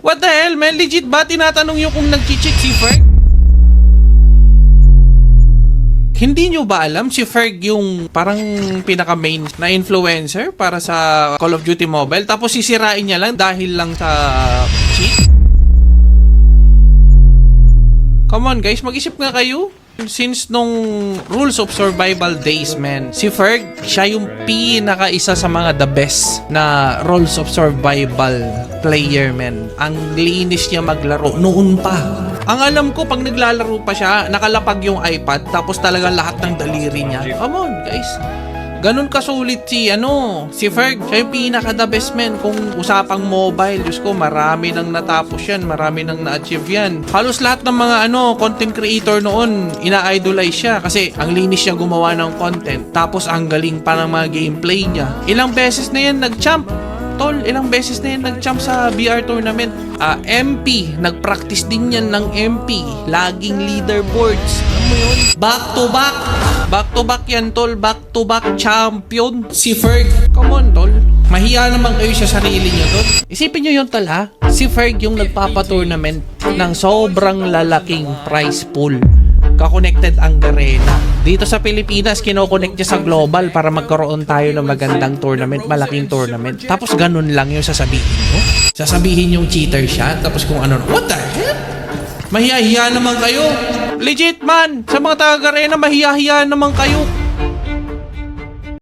What the hell, man? Legit ba tinatanong yung kung nag-cheat si Ferg? Hindi nyo ba alam si Ferg yung parang pinaka-main na influencer para sa Call of Duty Mobile? Tapos sisirain niya lang dahil lang sa cheat? Come on guys, mag-isip nga kayo. Since nung Rules of Survival days, man, si Ferg, siya yung pinaka-isa sa mga the best na Rules of Survival player, man. Ang linis niya maglaro noon pa. Ang alam ko, pag naglalaro pa siya, nakalapag yung iPad, tapos talaga lahat ng daliri niya. Come on, guys. Ganun kasulit si Ferg. Siya yung pinaka-the best, man. Kung usapang mobile, Diyos ko, marami nang natapos yan, marami nang na-achieve yan. Halos lahat ng mga content creator noon, ina-idolize siya kasi ang linis niya gumawa ng content. Tapos ang galing pa ng mga gameplay niya. Ilang beses na yan nag-champ. Tol, ilang beses na yan nag-champ sa BR tournament. MP, nag-practice din yan ng MP. Laging leaderboards. Alam mo yun? Back to back. Back to back yan, tol. Back to back champion. Si Ferg. Come on, tol. Mahiya naman kayo sa sarili niyo, tol. Isipin nyo yun, tol, ha? Si Ferg yung nagpapa-tournament ng sobrang lalaking prize pool. Ka-connected ang Garena. Dito sa Pilipinas, kinoconnect niya sa global para magkaroon tayo ng magandang tournament, malaking tournament. Tapos ganun lang yung sasabihin mo. Sasabihin yung cheater siya, tapos kung ano, what the hell? Mahiya-hiya naman kayo. Legit man, sa mga taga-Garena, mahiya-hiya naman kayo.